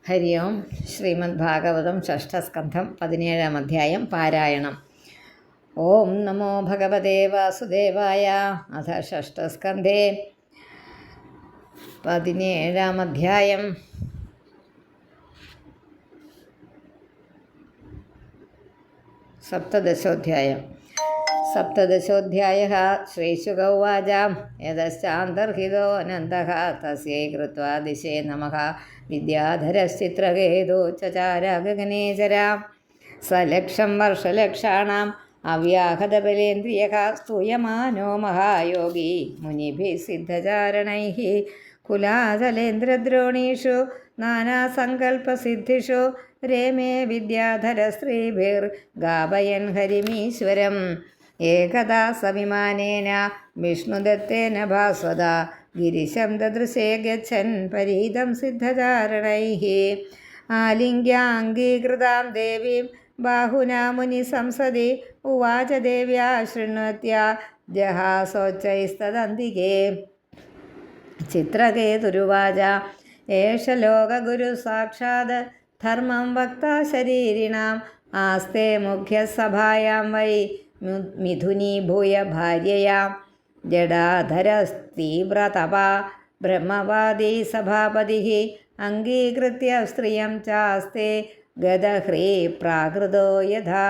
ഹരി ഓം. ശ്രീമദ് ഭാഗവതം ഷഷ്ഠസ്കന്ധം 17-ാം അധ്യായം പാരായണം. ഓം നമോ ഭഗവതേ വാസുദേവായ. അഥ ഷഷ്ഠസ്കന്ധേ 17-ാം അധ്യായം. സപ്തദശോധ്യായം. സപ്തദശോധ്യായഃ. ശ്രീശുക ഉവാച. യതശ്ചാന്തർഹിതോ അനന്തഃ തസ്യൈ കൃത്വാ ദിശേ നമഃ വിദ്യാധരശ്ചിത്രകേതോ ചചാര ഗഗനേചരാ സലക്ഷം വർഷലക്ഷാണാം അവ്യാഹതബലേന്ദ്രിയഃ സ്തൂയമാനോ മഹായോഗി മുനിഭിः സിദ്ധചാരണൈः കുലാചലേന്ദ്രദ്രോണീഷു നാനാസങ്കൽപ്പസിദ്ധിഷു രേമേ വിദ്യാധരസ്ത്രീഭിർഗാപയൻ ഹരിമീശ്വരം ഏകദാ സവിമാനേന വിഷ്ണുദത്തേന ഭാസ്വത ഗിരിശം ദദൃശേ ഗച്ഛൻ പരീതം സിദ്ധചാരണൈः ആലിംഗ്യാംഗീകൃതാം ദേവീം ബാഹുനാ മുനി സംസദി ഉവാച ദേവ്യാ ശൃണ്വത്യാ ജഹാസോച്ചൈസ്തദന്തികേ. ചിത്രകേതുരുവാച. ഏഷ ലോകഗുരു സാക്ഷാത് ധർമ്മം വക്താ ശരീരിണാം ആസ്തേ മുഖ്യസഭായാം വൈ മിഥുനീഭൂയ ഭാര്യയാം ജഡാധരസ്തീവ്രതപാ ബ്രഹ്മവാദീ സഭാപതിഃ അംഗീകൃത്യ സ്ത്രിയം ചാസ്തേ ഗദഹ്രീ പ്രാകൃതോ യഥാ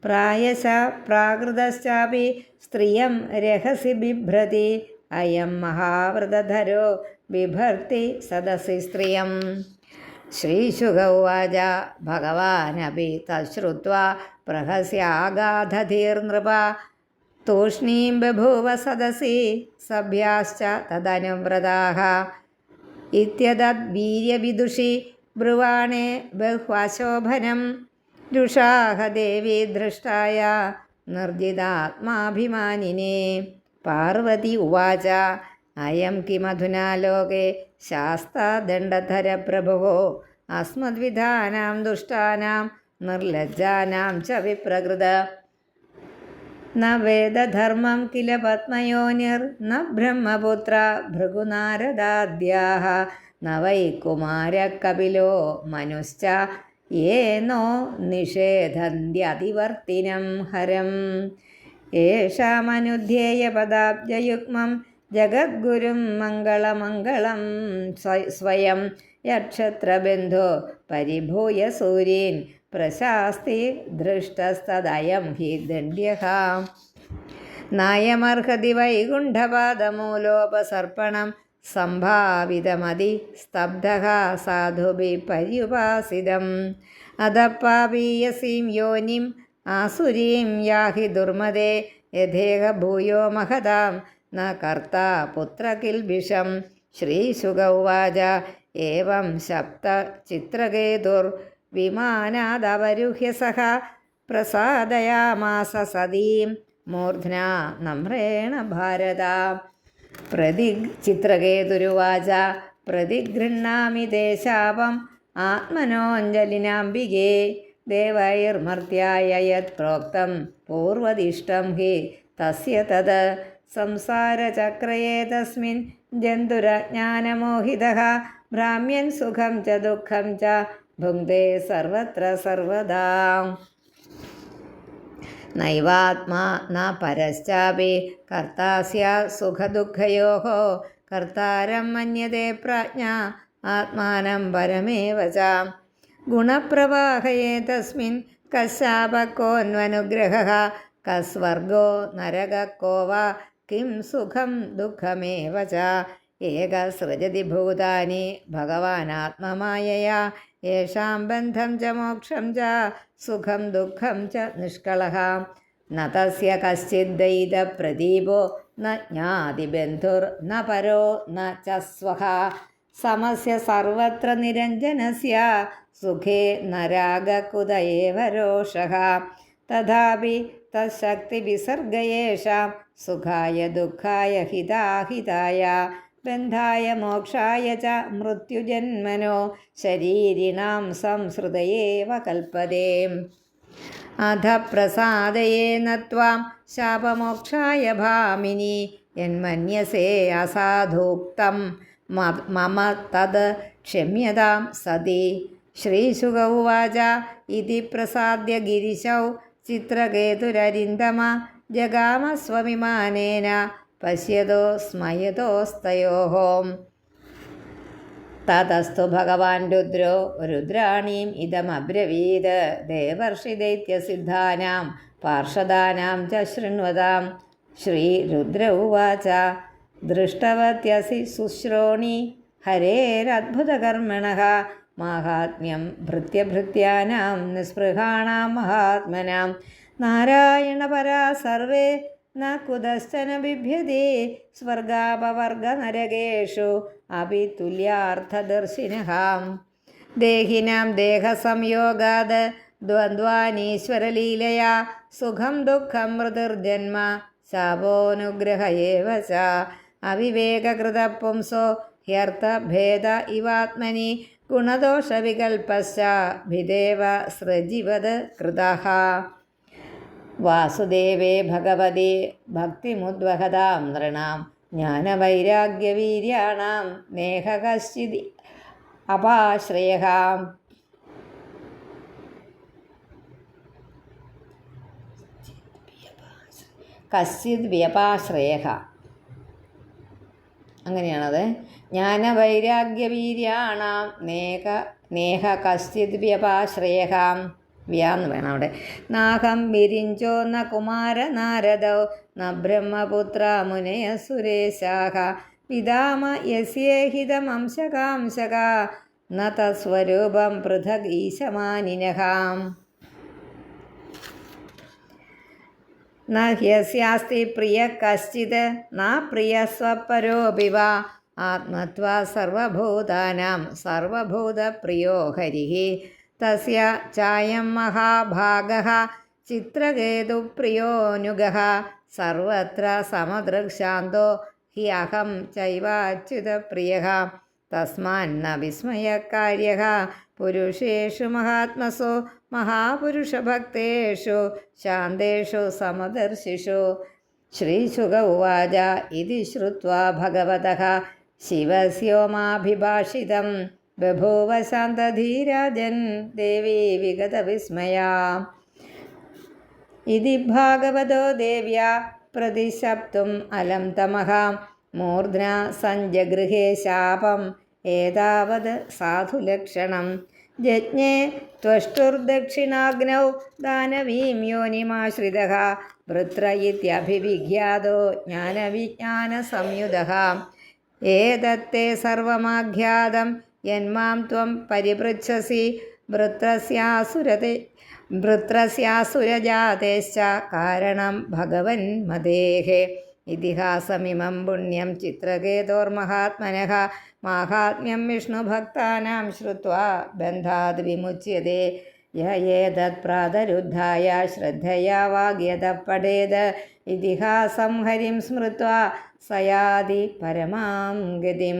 പ്രായശ പ്രാകൃതശ്ചാപി സ്ത്രിയം രഹസി ബിഭ്രതി അയം മഹാവ്രതധരോ ബിഭർത്തി സദസി സ്ത്രിയം. ശ്രീശുക ഉവാച. ഭഗവാനപി തശ്രുത്വാ പ്രഹസ്യാഗാധധീർനൃപ തൂഷ്ണീം ബഭൂവ സദസി സഭ്യാശ്ച തദനുവ്രതാഃ ഇത്യദദ്വീര്യവിദുഷി ബ്രുവാണേ ബഹ്വാശോഭനം രുഷാഹ ദേവി ദൃഷ്ടായ നിർജിതാത്മാഭിമാനിനേ. പാർവതി ഉവാച. അയം കിമധുനാ ലോകേ ശാസ്താദണ്ഡധര പ്രഭുഃ അസ്മദ്വിധാനാം ദുഷ്ടാനാം നിർലജ്ജാനാം ച വിപ്രകൃത ന വേദധർമ്മം കില പത്മയോനിർ ന ബ്രഹ്മപുത്ര ഭൃഗുനാരദാദ്യാഃ ന വൈ കുമാരകപിലോ മനുശ്ച യേനോ നിഷേധന്ത്യതിവർത്തിനം ഹരം. യേഷാമനുധ്യേയപദാബ്ജയുഗ്മം ജഗദ്ഗുരും മംഗളമംഗളം സ്വയം യക്ഷത്രബന്ധോ പരിഭൂയ സൂരീൻ പ്രശാസ്തി ദൃഷ്ടസ്തദയം ഹി ദണ്ഡ്യഃ. നായമർഹതി വൈകുണ്ഠപാദമൂലോപസർപ്പണം സംഭാവിതമതി സ്തബ്ധഃ സാധുഭിः പര്യുപാസിതം. അധഃപാപീയസീം യോനിം ആസുരീം യാഹി ദുർമദേ യഥേഹ ഭൂയോ മഹതാം ന കർത്താ പുത്രകിൽബിഷം. ശ്രീശുക ഉവാച. ഏവം ശപ്ത ചിത്രകേതുർവിമാനാദവരുഹ്യ സഹ പ്രസാദയാമാസ സതീം മൂർധ്നാ നമ്രേണ ഭാരത. ചിത്രകേതുരുവാച. പ്രതിഗൃഹ്ണാമി ദേശാപം ആത്മനോഞ്ജലിനാംബികേ ദേവൈർമർത്യായ യത് പ്രോക്തം പൂർവദിഷ്ടം ഹി തസ്യ തത് സംസാരചക്രയേ തസ്മിൻ ജന്തുരജ്ഞാനമോഹിതഃ ഭ്രാമ്യൻ സുഖം ച ദുഃഖം ച ഭുങ്ക്തേ സർവത്ര സർവദാ. നൈവാത്മാ ന പരശ്ചാപി കർത്താ സ്യാത് സുഖദുഃഖയോഃ കർത്താരം മന്യതേ പ്രാജ്ഞാ ആത്മാനം പരമേവ ച. ഗുണപ്രവാഹയേ തസ്മിൻ കശ്ശാപകോऽന്വനുഗ്രഹഃ കസ്വർഗോ നരകഃ കോ വാ കിം സുഖം ദുഃഖമേവ ച. ഏക സൃജതി ഭൂതാനി ഭഗവാനാത്മമായയാ യേഷാം ബന്ധം ച മോക്ഷം ച സുഖം ദുഃഖം ച നിഷ്കളഃ. ന തസ്യ കശ്ചിദ്ദൈതപ്രദീപോ ന ജ്ഞാതി ബന്ധുർ ന പരോ ന ച സ്വഃ സമസ്യ സർവത്ര നിരഞ്ജനസ്യ സുഖേ ന രാഗഃ കുത ഏവ രോഷഃ. തഥാപി തശക്തിവിസർഗയേഷാം സുഖായ ദുഃഖായ ഹിതാഹിതായ ബന്ധായ മോക്ഷായ ച മൃത്യുജന്മനോ ശരീരിണാം സംസൃതയേവ കൽപ്പതേ. അധ പ്രസാദയേന ത്വാം ശാപമോക്ഷായ ഭാമിനി യന്മന്യസേ അസാധൂക്തം മമ തത് क्षम्यतां सती। श्रीशुक उवाच इति प्रसाद्य गिरिशौ चित्रकेतुररिन्दम जगामस्वविमानेन पश्यतो स्मयतोस्तयोः। ततस्तु भगवान् रुद्रो रुद्राणीम् इदमब्रवीत् देवर्षिदैत्यसिद्धानां पार्षदानां च शृण्वतां। श्रीरुद्र उवाच दृष्टवत्यसि शुश्रोणि हरेरद्भुतकर्मणः माहात्म्यं भृत्यभृत्यानां निःस्पृहाणां महात्मनां। नारायणपरा सर्वे न कुतश्चन बिभ्यते स्वर्गापवर्गनरकेषु अपि तुल्यार्थदर्शिनः। देहिनां देहसंयोगाद् द्वन्द्वानीश्वरलीलया सुखं दुःखं मृतिर्जन्म शापोऽनुग्रह एव च। अविवेककृतपुंसो ह्यर्थभेद इवात्मनि गुणदोषविकल्पश्च भिदेव सृजिवद् कृतः। वासुदेवे भगवति भक्तिमुद्वहतां नृणां ज्ञानवैराग्यवीर्याणां नेह कश्चिद् अपाश्रयः। വ്യപാശ്രയഃ അങ്ങനെയാണത്. ജ്ഞാനവൈരാഗ്യവീര്യാണാം നേഹ കശ്ചിത് വ്യപാശ്രയഃ. വ്യാന്ന് വേണം അവിടെ. നാഹം വിരിഞ്ചോ ന കുമാരനാരദോ ന ബ്രഹ്മപുത്ര മുനയ സുരേശാഃ വിദാമ യസ്യേഹിതമംശകാംശക ന തസ്വരൂപം പൃഥഗ് ഈശമാനിനഃ. ന ഹ്യസ്യാസ്തി പ്രിയ കശ്ചിത് ന പ്രിയ സ്വപരോപി വാ ആത്മത്വാ സർവഭൂതാനാം സർവഭൂതപ്രിയോ ഹരിഃ. തസ്യ ചായം മഹാഭാഗഃ ചിത്രകേതുപ്രിയോനുഗഃ സർവത്ര സമദൃക്ശാന്തോ ഹി അഹം ചൈവാച്യുതപ്രിയഃ. തസ്മാന്ന വിസ്മയകാര്യഃ പുരുഷേഷു മഹാത്മസു മഹാപുരുഷഭക്തേഷു ശാന്തേഷു സമദർശിഷു. ശ്രീശുക ഉവാച ഇതി ശ്രുത്വാ ഭഗവതഃ ശിവസ്യോമാഭിഭാഷിതം ബഭൂവ ശാന്തധീരാജൻ ദേവീ വിഗതവിസ്മയാ. ഇതി ഭാഗവതോ ദേവ്യാ പ്രതിശപ്തും അലം തമഃ മൂർധ്നാ സഞ്ജഗൃഹേ ശാപം ഏതാവത് സാധുലക്ഷണം. ജജ്ഞേ ത്വഷ്ടുർദക്ഷിണാഗ്നൗ ദാനവീം യോനിമാശ്രിതഃ വൃത്ര ഇത്യഭിവിഖ്യാതോ ജ്ഞാനവിജ്ഞാനസംയുതഃ. ഏതത്തെ സർവമാഖ്യാതം യന്മാം ത്വം പരിപൃച്ഛസി വൃത്രസ്യാസുരജാതേശ്ച കാരണം ഭഗവൻ മതേഃ. ഇതിഹാസമിമം പുണ്യം ചിത്രകേതോർമഹാത്മനഃ മാഹാത്മ്യം വിഷ്ണുഭക്താനാം ശ്രുത്വാ ബന്ധാത് വിമുച്യതേ. യ ഏതത് പ്രാതരുദ്ധായ ശ്രദ്ധയാ വാഗ്യതഃ പഠേത് ഇതിഹാസം ഹരിം സ്മൃത്വാ സയാതി പരമാം ഗതിം.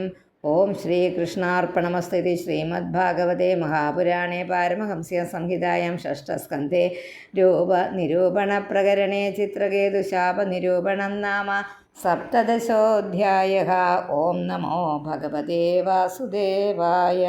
ഓം ശ്രീകൃഷ്ണാർപ്പണമസ്തു. ശ്രീമദ്ഭാഗവതേ മഹാപുരാണേ പാരമഹംസ്യ സംഹിതായാം ഷഷ്ഠസ്കന്ധേ രൂപനിരൂപണപ്രകരണേ ചിത്രകേതുശാപനിരൂപണം നാമ സപ്തദശോऽധ്യായഃ. ഓം നമോ ഭഗവതേ വാസുദേവായ.